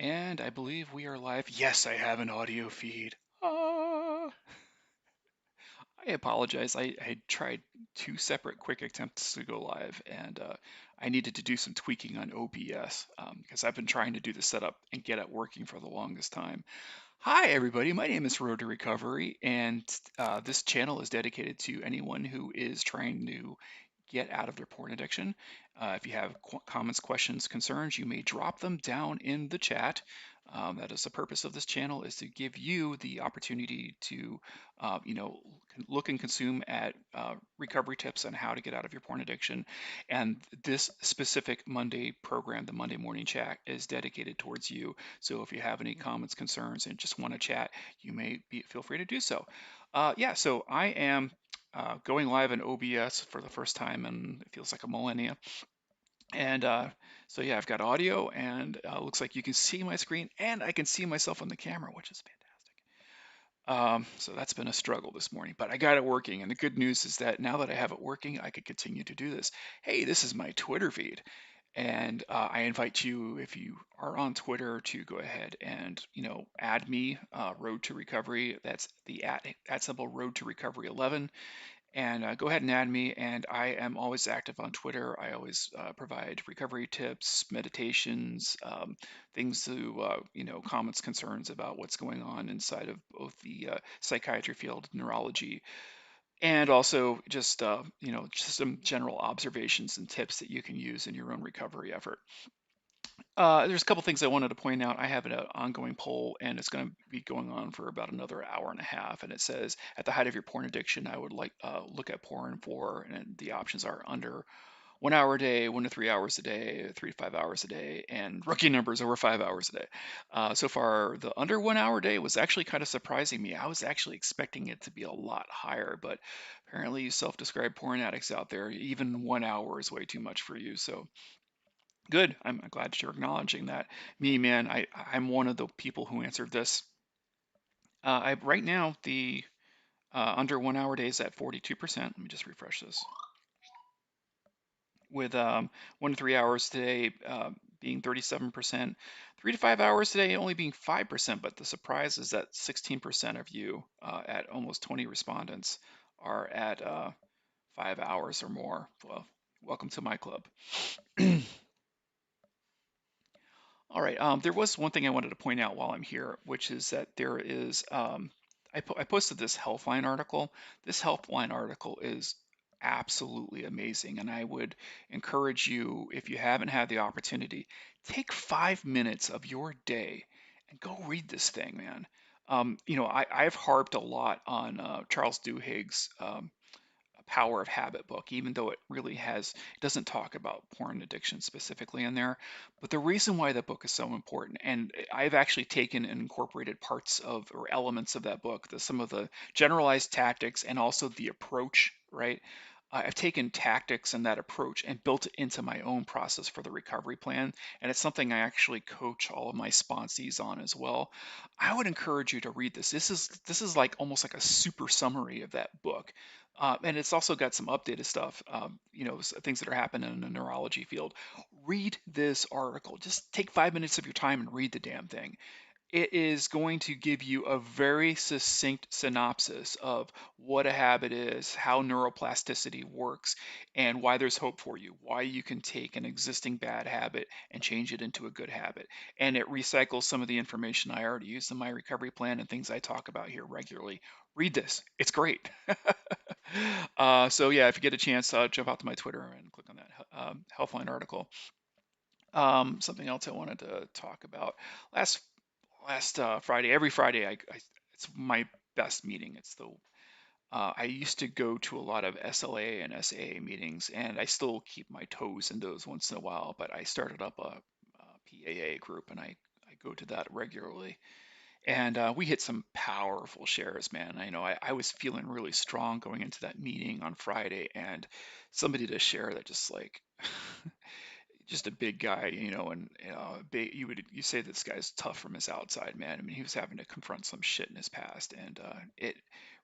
And I believe we are live. Yes, I have an audio feed. Ah, I apologize. I tried two separate quick attempts to go live, and I needed to do some tweaking on OBS because I've been trying to do the setup and get it working for the longest time. Hi, everybody. My name is Road to Recovery, and this channel is dedicated to anyone who is trying to get out of their porn addiction. If you have comments, questions, concerns, you may drop them down in the chat. That is the purpose of this channel, is to give you the opportunity to, look and consume at recovery tips on how to get out of your porn addiction. And this specific Monday program, the Monday morning chat, is dedicated towards you. So if you have any comments, concerns, and just want to chat, you may feel free to do so. Yeah, so I am going live in OBS for the first time in it feels like a millennia. And so yeah, I've got audio, and looks like you can see my screen, and I can see myself on the camera, which is fantastic. So that's been a struggle this morning, but I got it working. And the good news is that now that I have it working, I could continue to do this. Hey, this is my Twitter feed. And I invite you, if you are on Twitter, to go ahead and add me, Road to Recovery. That's the at symbol Road to Recovery 11, and go ahead and add me. And I am always active on Twitter. I always provide recovery tips, meditations, things to comments, concerns about what's going on inside of both the psychiatry field, neurology, and also just just some general observations and tips that you can use in your own recovery effort. There's a couple things I wanted to point out. I have an ongoing poll, and it's going to be going on for about another hour and a half. And it says, at the height of your porn addiction, I would like look at porn for, and the options are under 1 hour a day, 1 to 3 hours a day, 3 to 5 hours a day, and rookie numbers over 5 hours a day. So far, the under 1 hour a day was actually kind of surprising me. I was actually expecting it to be a lot higher, but apparently, you self-described porn addicts out there, even 1 hour is way too much for you. So good. I'm glad that you're acknowledging that. Me, man, I'm one of the people who answered this. I right now the under 1 hour days at 42%. Let me just refresh this. With 1 to 3 hours today being 37%, 3 to 5 hours today only being 5%. But the surprise is that 16% of you, at almost 20 respondents, are at 5 hours or more. Well, welcome to my club. All right. There was one thing I wanted to point out while I'm here, which is that there is, I posted this Healthline article. This Healthline article is absolutely amazing. And I would encourage you, if you haven't had the opportunity, take 5 minutes of your day and go read this thing, man. I've harped a lot on Charles Duhigg's Power of Habit book, even though it doesn't talk about porn addiction specifically in there. But the reason why that book is so important, and I've actually taken and incorporated parts of or elements of that book, some of the generalized tactics and also the approach, right? I've taken tactics and that approach and built it into my own process for the recovery plan. And it's something I actually coach all of my sponsees on as well. I would encourage you to read this. This is like almost like a super summary of that book. And it's also got some updated stuff, things that are happening in the neurology field. Read this article. Just take 5 minutes of your time and read the damn thing. It is going to give you a very succinct synopsis of what a habit is, how neuroplasticity works, and why there's hope for you, why you can take an existing bad habit and change it into a good habit. And it recycles some of the information I already used in my recovery plan and things I talk about here regularly. Read this, it's great. So, yeah, if you get a chance, jump out to my Twitter and click on that Healthline article. Something else I wanted to talk about. Last Friday, every Friday, it's my best meeting. I used to go to a lot of SLA and SAA meetings, and I still keep my toes in those once in a while. But I started up a PAA group, and I go to that regularly. And we hit some powerful shares, man. I was feeling really strong going into that meeting on Friday, and somebody to share that just like just a big guy, and you say this guy's tough from his outside, man. I mean, he was having to confront some shit in his past, and it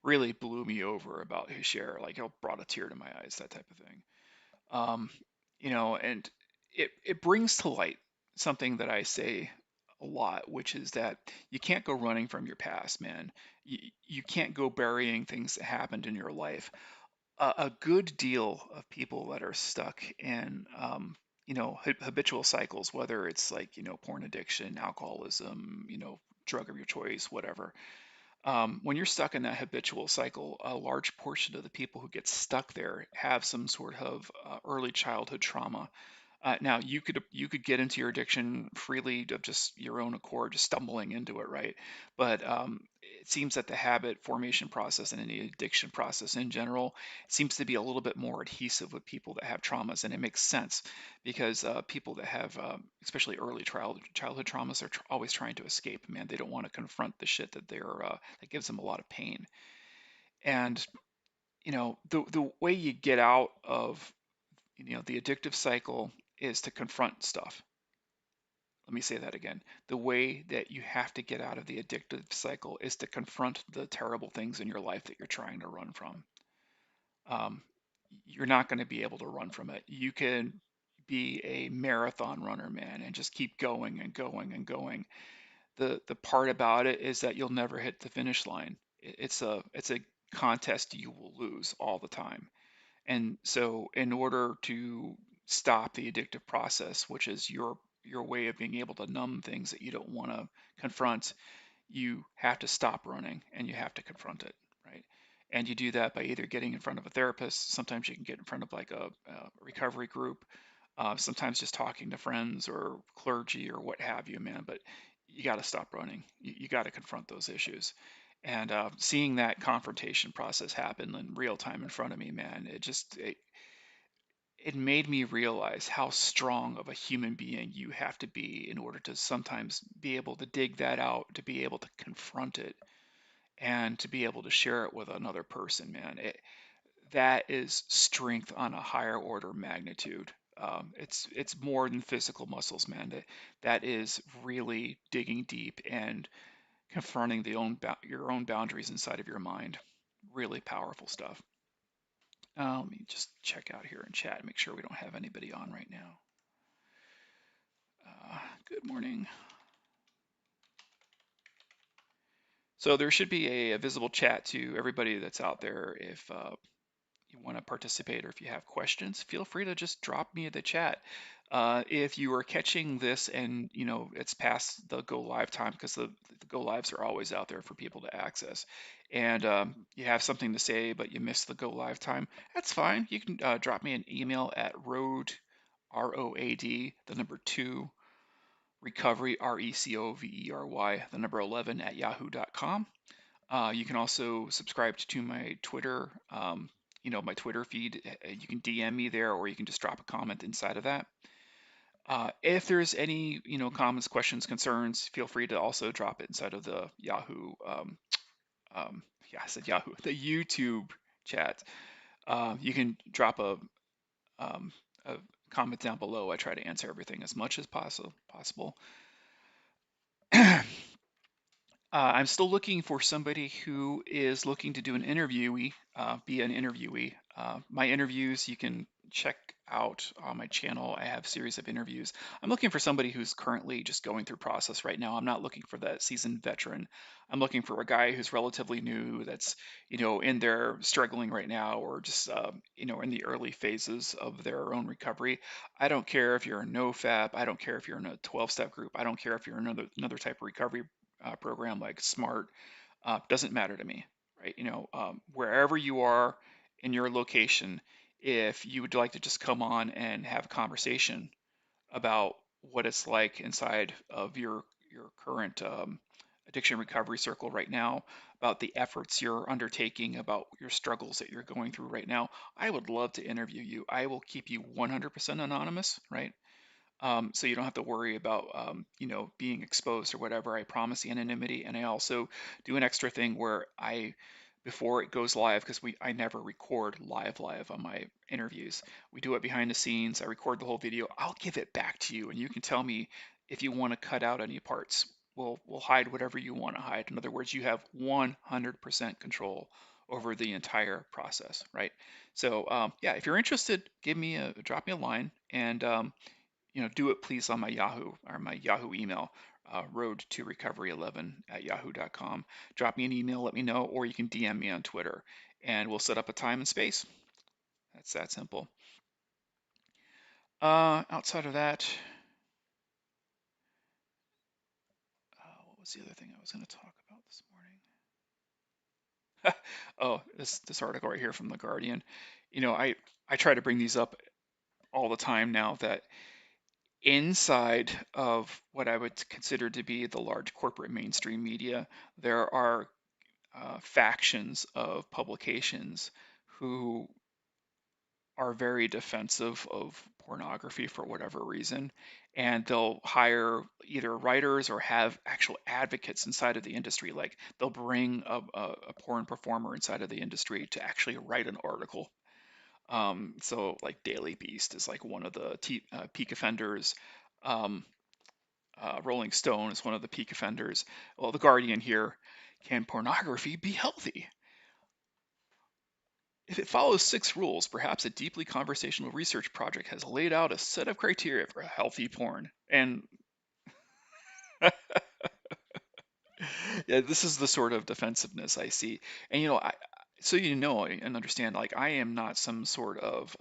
really blew me over about his share. Like, it brought a tear to my eyes, that type of thing. And it brings to light something that I say a lot, which is that you can't go running from your past, man. You can't go burying things that happened in your life. A good deal of people that are stuck in, habitual cycles, whether it's like, porn addiction, alcoholism, drug of your choice, whatever. When you're stuck in that habitual cycle, a large portion of the people who get stuck there have some sort of early childhood trauma. Now you could get into your addiction freely of just your own accord, just stumbling into it, right? But it seems that the habit formation process and any addiction process in general seems to be a little bit more adhesive with people that have traumas, and it makes sense because people that have, especially early childhood traumas, are always trying to escape. Man, they don't want to confront the shit that gives them a lot of pain. And the way you get out of the addictive cycle is to confront stuff. Let me say that again. The way that you have to get out of the addictive cycle is to confront the terrible things in your life that you're trying to run from. Um, you're not going to be able to run from it. You can be a marathon runner, man, and just keep going and going and going. The part about it is that you'll never hit the finish line. It's a contest you will lose all the time. And so, in order to stop the addictive process, which is your way of being able to numb things that you don't want to confront, you have to stop running and you have to confront it, right? And you do that by either getting in front of a therapist. Sometimes you can get in front of like a recovery group. Sometimes just talking to friends or clergy or what have you, man. But you got to stop running. You got to confront those issues. And seeing that confrontation process happen in real time in front of me, man, it made me realize how strong of a human being you have to be in order to sometimes be able to dig that out, to be able to confront it, and to be able to share it with another person, man. That is strength on a higher order magnitude. It's more than physical muscles, man. That is really digging deep and confronting your own boundaries inside of your mind. Really powerful stuff. Let me just check out here in chat and make sure we don't have anybody on right now. Good morning. So there should be a visible chat to everybody that's out there. If you want to participate or if you have questions, feel free to just drop me the chat. If you are catching this and it's past the go live time, because the go lives are always out there for people to access, and you have something to say but you missed the go live time, that's fine. You can drop me an email at road, ROAD, the number 2, recovery, RECOVERY, the number 11 at yahoo.com. You can also subscribe to my Twitter, my Twitter feed. You can DM me there, or you can just drop a comment inside of that. If there's any, comments, questions, concerns, feel free to also drop it inside of the Yahoo. Yeah, I said Yahoo, the YouTube chat. You can drop a comment down below. I try to answer everything as much as possible. I'm still looking for somebody who is looking to do an interviewee, be an interviewee. My interviews you can check out on my channel. I have a series of interviews. I'm looking for somebody who's currently just going through process right now. I'm not looking for that seasoned veteran. I'm looking for a guy who's relatively new, that's in there struggling right now, or just in the early phases of their own recovery. I don't care if you're a NoFap. I don't care if you're in a 12-step group. I don't care if you're another type of recovery program like SMART, doesn't matter to me, right? Wherever you are in your location, if you would like to just come on and have a conversation about what it's like inside of your current addiction recovery circle right now, about the efforts you're undertaking, about your struggles that you're going through right now, I would love to interview you. I will keep you 100% anonymous, right? So you don't have to worry about being exposed or whatever. I promise the anonymity, and I also do an extra thing where before it goes live, because I never record live on my interviews. We do it behind the scenes. I record the whole video. I'll give it back to you, and you can tell me if you want to cut out any parts. We'll hide whatever you want to hide. In other words, you have 100% control over the entire process, right? So yeah, if you're interested, drop me a line, and do it please on my Yahoo or my Yahoo email. road to recovery 11 at yahoo.com. Drop me an email, let me know, or you can DM me on Twitter, and we'll set up a time and space. That's that simple. Outside of that, what was the other thing I was going to talk about this morning? Oh, this article right here from The Guardian. I try to bring these up all the time now that inside of what I would consider to be the large corporate mainstream media, there are factions of publications who are very defensive of pornography for whatever reason, and they'll hire either writers or have actual advocates inside of the industry. Like they'll bring a porn performer inside of the industry to actually write an article. So like Daily Beast is like one of the peak offenders. Um, Rolling Stone is one of the peak offenders. Well, The Guardian here, can pornography be healthy? If it follows six rules, perhaps a deeply conversational research project has laid out a set of criteria for healthy porn. And yeah, this is the sort of defensiveness I see. And so and understand, like I am not some sort of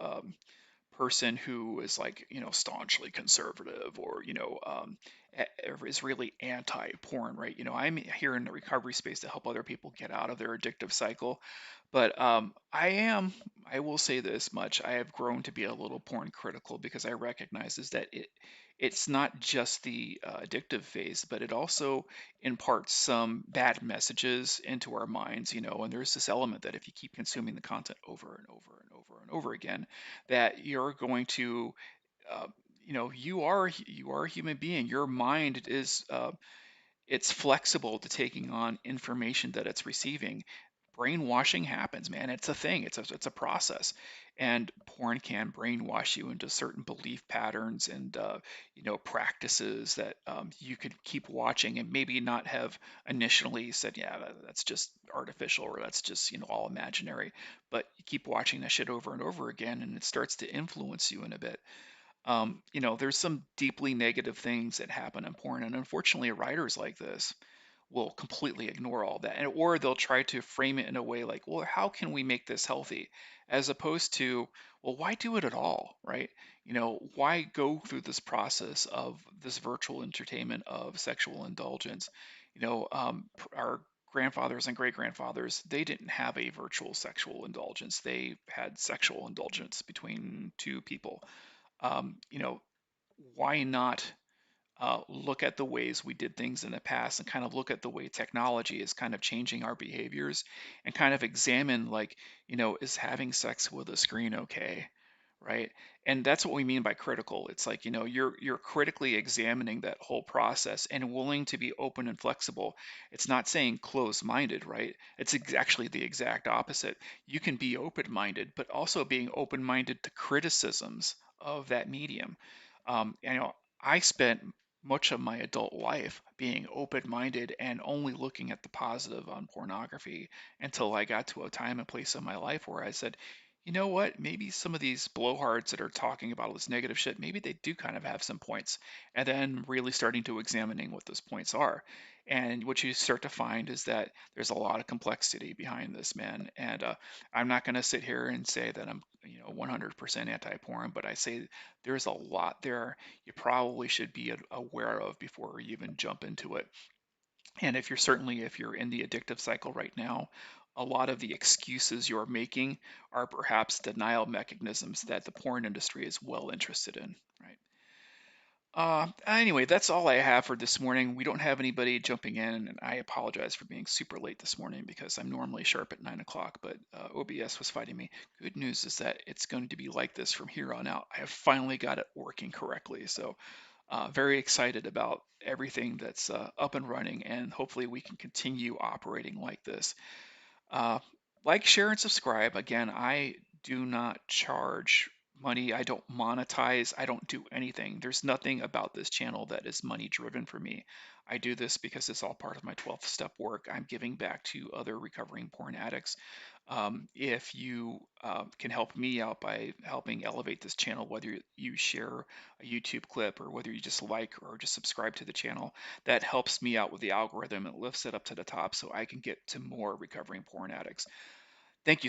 person who is like staunchly conservative or is really anti-porn, right? I'm here in the recovery space to help other people get out of their addictive cycle, but I will say this much: I have grown to be a little porn critical because I recognize is that it's not just the addictive phase, but it also imparts some bad messages into our minds, and there's this element that if you keep consuming the content over and over and over and over again, that you're going to uh, you are a human being. Your mind is it's flexible to taking on information that it's receiving. Brainwashing happens, man. It's a thing. It's a process, and porn can brainwash you into certain belief patterns and practices that you could keep watching and maybe not have initially said, yeah, that's just artificial or that's just all imaginary. But you keep watching that shit over and over again, and it starts to influence you in a bit. There's some deeply negative things that happen in porn, and unfortunately, writers like this will completely ignore all that, or they'll try to frame it in a way like, well, how can we make this healthy, as opposed to, well, why do it at all, right? Why go through this process of this virtual entertainment of sexual indulgence? Our grandfathers and great grandfathers, they didn't have a virtual sexual indulgence. They had sexual indulgence between two people. Why not look at the ways we did things in the past and kind of look at the way technology is kind of changing our behaviors and kind of examine, like, is having sex with a screen okay? Right. And that's what we mean by critical. It's like, you're critically examining that whole process and willing to be open and flexible. It's not saying closed-minded, right? It's actually the exact opposite. You can be open-minded, but also being open-minded to criticisms of that medium. I spent much of my adult life being open-minded and only looking at the positive on pornography until I got to a time and place in my life where I said, you know what, maybe some of these blowhards that are talking about all this negative shit, maybe they do kind of have some points. And then really starting to examining what those points are. And what you start to find is that there's a lot of complexity behind this, man. And I'm not going to sit here and say that I'm 100% anti-porn, but I say there's a lot there you probably should be aware of before you even jump into it. And if you're in the addictive cycle right now, a lot of the excuses you're making are perhaps denial mechanisms that the porn industry is well interested in, right? Anyway, that's all I have for this morning. We don't have anybody jumping in, and I apologize for being super late this morning because I'm normally sharp at 9 o'clock, but OBS was fighting me. Good news is that it's going to be like this from here on out. I have finally got it working correctly, so very excited about everything that's up and running, and hopefully we can continue operating like this. Uh, like, share, and subscribe. Again, I do not charge money. I don't monetize. I don't do anything. There's nothing about this channel that is money driven for me. I do this because it's all part of my 12th step work. I'm giving back to other recovering porn addicts. If you can help me out by helping elevate this channel, whether you share a YouTube clip or whether you just like or just subscribe to the channel, that helps me out with the algorithm. It lifts it up to the top so I can get to more recovering porn addicts. Thank you